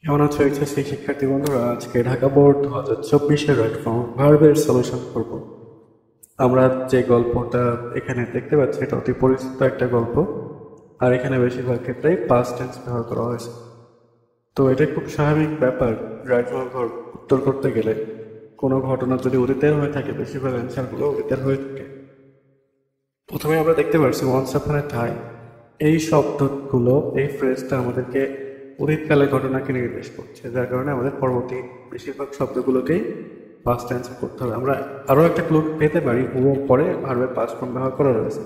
কেমন আছো এইচএসসি শিক্ষার্থী বন্ধুরা? আজকে ঢাকা বোর্ড 2024-এর রাইট ফর্ম ভার্বের সলিউশন করব। আমরা যে গল্পটা এখানে দেখতে পাচ্ছি এটা অতি পরিচিত একটা গল্প, আর এখানে বেশিরভাগ ক্ষেত্রেই পাস্ট টেন্স ব্যবহার করা হয়েছে। তো এটা খুব স্বাভাবিক ব্যাপার, রাইট ফর্ম উত্তর করতে গেলে কোনো ঘটনা যদি অতীতের হয়ে থাকে বেশিরভাগ অ্যান্সারগুলো অতীতের হয়ে থাকে। প্রথমে আমরা দেখতে পাচ্ছি ওয়ান্স আপন এ টাইম, এই শব্দগুলো, এই ফ্রেজটা আমাদেরকে অতীতকালের ঘটনাকে নির্দেশ করছে, যার কারণে আমাদের পরবর্তী বেশিরভাগ শব্দগুলোকেই পাস্ট অ্যান্সার করতে হবে। আমরা আরও একটা ক্লু পেতে পারি, হু এর পরে ভার্বের পাস্ট ফর্ম ব্যবহার করা রয়েছে,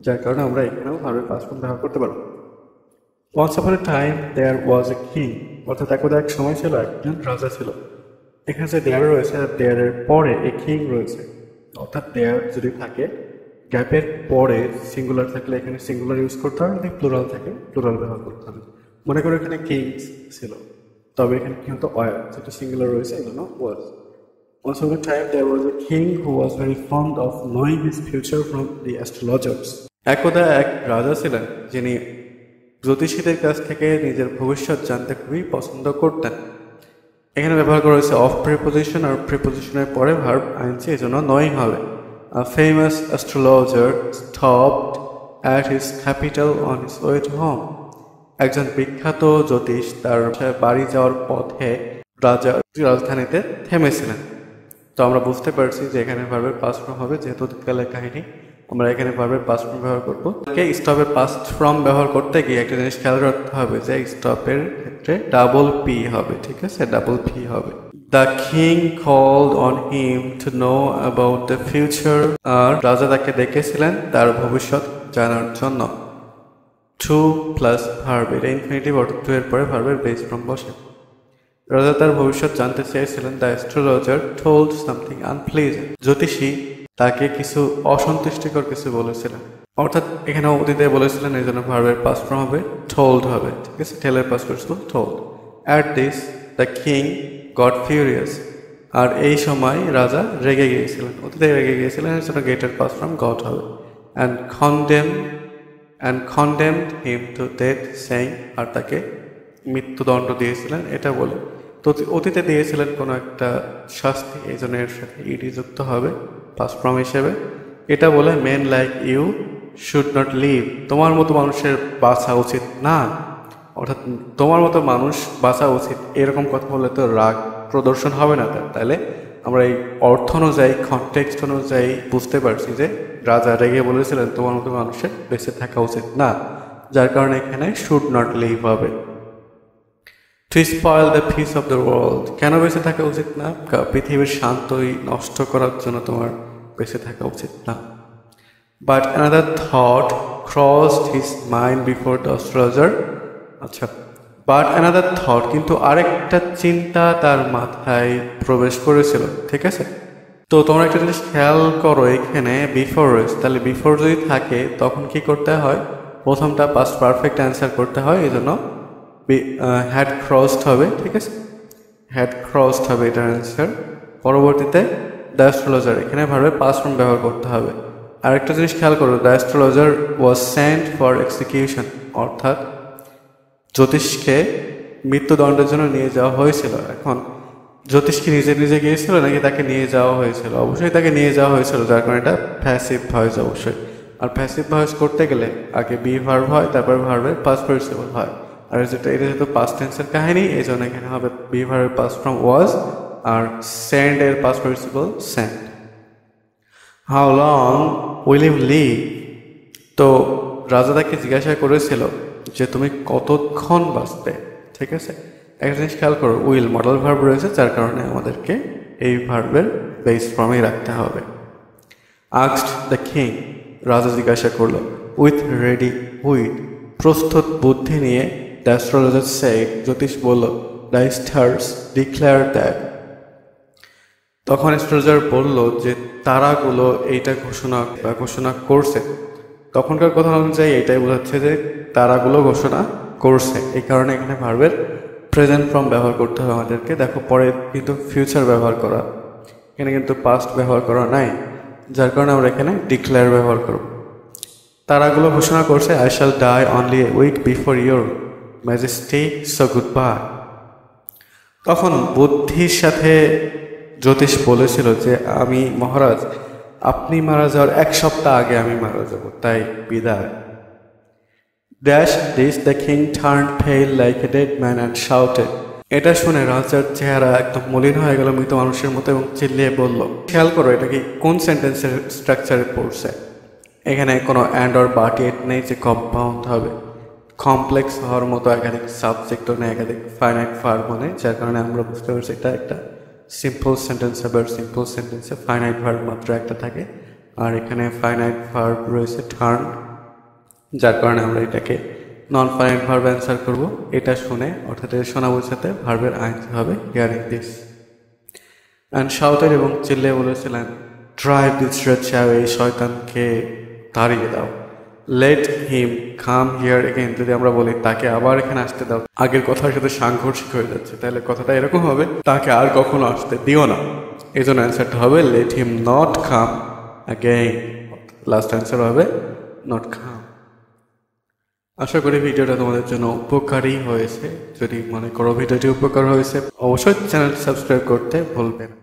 যার কারণে আমরা এখানেও ভার্বের পাস্ট ফর্ম ব্যবহার করতে পারবো। Once upon A time there was a king, অর্থাৎ একদা এক সময় ছিল, একজন রাজা ছিল। এখানে যে দেয়ার রয়েছে, দেয়ারের পরে এ কিং রয়েছে, অর্থাৎ দেয়ার যদি থাকে গ্যাপের পরে সিঙ্গুলার থাকলে এখানে সিঙ্গুলার ইউজ করতে হবে, যদি প্লুরাল থাকে প্লুরাল ব্যবহার করতে হবে। মনে করো এখানে কিংস ছিল, তবে এখানে কি হতো ওয়ার, যেটা সিঙ্গুলার রয়েছে এই জন্য ওয়াজ। Once upon a time there was a king who was very fond of knowing his future from the astrologers. একদা এক রাজা ছিলেন যিনি জ্যোতিষীদের কাছ থেকে নিজের ভবিষ্যৎ জানতে খুবই পছন্দ করতেন। এখানে ব্যবহার করা হয়েছে অফ প্রিপোজিশন, আর প্রিপোজিশনের পরে ভার্ব আইনছি, এই জন্য নয়িং হবে। A famous astrologer stopped at his capital on his way to home. একজন বিখ্যাত জ্যোতিষ তার বাড়ি যাওয়ার পথে রাজধানীতে থেমেছিলেন। তো আমরা বুঝতে পারছি যে এখানে ভার্বের পাস্ট ফর্ম হবে, যেহেতু অতীতকালের কাহিনী আমরা এখানে ভার্বের পাস্ট ফর্ম ব্যবহার করবো। স্টপের পাস্ট ফর্ম ব্যবহার করতে গিয়ে একটা জিনিস খেয়াল রাখতে হবে যে স্টপের ক্ষেত্রে ডাবল পি হবে, ঠিক আছে, ডাবল পি হবে। The king called on him to know about the future, আর রাজা তাকে ডেকেছিলেন তার ভবিষ্যৎ জানার জন্য। টু প্লাস ভার্ব, এটা ইনফিনিটিভ অর্থাৎ টু এর পরে ভার্বের বেস ফর্ম বসে। রাজা তার ভবিষ্যৎ জানতে চেয়েছিলেন। The astrologer told something unpleasant, জ্যোতিষী তাকে কিছু অসন্তুষ্টিকর কিছু বলেছিলেন, অর্থাৎ এখানে অতীতে বলেছিলেন, এই জন্য ভার্বের পাস্ট ফর্ম হবে টোল্ড হবে, ঠিক আছে, টেলের পাস্ট ফর্ম ছিল told. At this the king got furious, আর এই সময় রাজা রেগে গিয়েছিলেন, অতীতে রেগে গিয়েছিলেন, এর জন্য গেটের পাস্ট ফর্ম গট হবে। And condemned him to death saying, আর তাকে মৃত্যুদণ্ড দিয়েছিলেন এটা বলে। তো অতীতে দিয়েছিলেন কোনো একটা শাস্তি, এই জন্য এর সাথে ইডি যুক্ত হবে পাস্ট ফর্ম হিসেবে। এটা বলে men like you should not live, তোমার মতো মানুষের বাঁচা উচিত না, অর্থাৎ তোমার মতো মানুষ বাঁচা উচিত, এরকম কথা বললে তো রাগ প্রদর্শন হবে না তার। তাহলে আমরা এই অর্থ অনুযায়ী, কনটেক্সট অনুযায়ী বুঝতে পারছি যে রাজা রেগে বলেছিলেন তোমার মতো মানুষের বেঁচে থাকা উচিত না, যার কারণে এখানে শুড নট লিভ হবে। To spoil the peace of the world, কেন বেঁচে থাকা উচিত না? পৃথিবীর শান্তই নষ্ট করার জন্য তোমার বেঁচে থাকা উচিত না। But another thought crossed his mind before the astrologer, আচ্ছা, বাট অ্যানাদার থট, কিন্তু আরেকটা চিন্তা তার মাথায় প্রবেশ করেছিল, ঠিক আছে। তো তোমরা একটা জিনিস খেয়াল করো, এখানে বিফোর রয়েছে, তাহলে বিফোর যদি থাকে তখন কি করতে হয়? প্রথমটা পাস্ট পারফেক্ট অ্যান্সার করতে হয়, এই জন্য হ্যাড ক্রসড হবে, ঠিক আছে, হ্যাড ক্রসড হবে এটার অ্যান্সার। পরবর্তীতে দ্য অ্যাস্ট্রোলজার, এখানে ভাবে পাস্ট ফর্ম ব্যবহার করতে হবে। আরেকটা জিনিস খেয়াল করো, the astrologer was sent for execution, অর্থাৎ জ্যোতিষকে মৃত্যুদণ্ডের জন্য নিয়ে যাওয়া হয়েছিল। এখন জ্যোতিষ কি নিজে নিজে গিয়েছিল নাকি তাকে নিয়ে যাওয়া হয়েছিল? অবশ্যই তাকে নিয়ে যাওয়া হয়েছিল, যার কারণে এটা প্যাসিভ ভয়েস অবশ্যই। আর প্যাসিভ ভয়েস করতে গেলে আগে বি ভার্ব হয়, তারপর ভার্বের পাস্ট পার্টিসিপল হয়। আর এটা যেহেতু পাস্ট টেন্সের কাহিনী, এই জন্য এখানে হবে বি ভার্বের পাস্ট ফর্ম ওয়াজ, আর সেন্ড এর past participle send. How long will you live, তো রাজা তাকে জিজ্ঞাসা করেছিল যে তুমি কতক্ষণ বাঁচবে, ঠিক আছে। একটা জিনিস খেয়াল করো, উইল মডেল ভার্ব রয়েছে, যার কারণে আমাদেরকে এই ভার্বের বেস ফর্মেই রাখতে হবে। আস্কড দ্য কিং, রাজা জিজ্ঞাসা করলো। উইথ রেডি উইথ, প্রস্তুত বুদ্ধি নিয়ে। দ্য অ্যাস্ট্রোলজার সেড, জ্যোতিষ বলল। দ্য স্টার্স ডিক্লেয়ার দ্যাট, তখন অ্যাস্ট্রোলজার বলল যে তারাগুলো এইটা ঘোষণা করছে। তখনকার কথা অনুযায়ী এটাই বোঝাচ্ছে যে তারাগুলো ঘোষণা করছে, এই কারণে এখানে ভার্বের প্রেজেন্ট ফর্ম ব্যবহার করতে হবে আমাদেরকে। দেখো পরে কিন্তু ফিউচার ব্যবহার করা, এখানে কিন্তু পাস্ট ব্যবহার করা নাই, যার কারণে আমরা এখানে ডিক্লেয়ার ব্যবহার করব। তারাগুলো ঘোষণা করছে, I shall die only a week before your majesty, so good bye. তখন বুদ্ধির সাথে জ্যোতিষ বলেছিল যে আমি মহারাজ, আপনি মারা যাওয়ার 1 সপ্তাহ আগে আমি মারা যাব, তাই বিদায়। Dash this the king turn পেল like a dead man and shouted. এটা শুনে রাজার চেহারা একদম মলিন হয়ে গেল মৃত মানুষের মতো এবং চিল্লিয়ে বলল, খেয়াল করো এটা কি কোন সেন্টেন্সের স্ট্রাকচারে পড়ছে। এখানে কোনো অ্যান্ড অর বাট এট নেই যে কম্পাউন্ড হবে, কমপ্লেক্স হওয়ার মতো একাধিক সাবজেক্টও নেই, একাধিক ফাইনাইট ভার্ব নেই, যার কারণে আমরা বুঝতে পারছি এটা একটা সিম্পল সেন্টেন্স। আবার সিম্পল সেন্টেন্সে ফাইনাইট ভার্ব মাত্র একটা থাকে, আর এখানে ফাইনাইট ভার্ব রয়েছে টার্ন, যার কারণে আমরা এটাকে নন ফাইনাইট ভার্ব অ্যান্সার করব। এটা শুনে অর্থাৎ এর শোনা বোঝাতে ভার্বের আইনতে হবে হিয়ারিং দিস। অ্যান্ড শাউটেড এবং চিল্লে বলেছিলেন, ড্রাইভ দিস রেড শ্যাও, এই শয়তানকে তাড়িয়ে দাও। Let him come here again, যদি আমরা বলি তাকে আবার এখানে আসতে দাও, আগের কথার সাথে সাংঘর্ষিক হয়ে যাচ্ছে, তাহলে কথাটা এরকম হবে, তাকে আর কখনো আসতে দিও না। এই জন্য অ্যান্সারটা হবে let him not come again. Last answer হবে নট কাম। আশা করি ভিডিওটা তোমাদের জন্য উপকারী হয়েছে। যদি মনে করো ভিডিওটি উপকার হয়েছে, অবশ্যই চ্যানেলটি সাবস্ক্রাইব করতে ভুলবে না।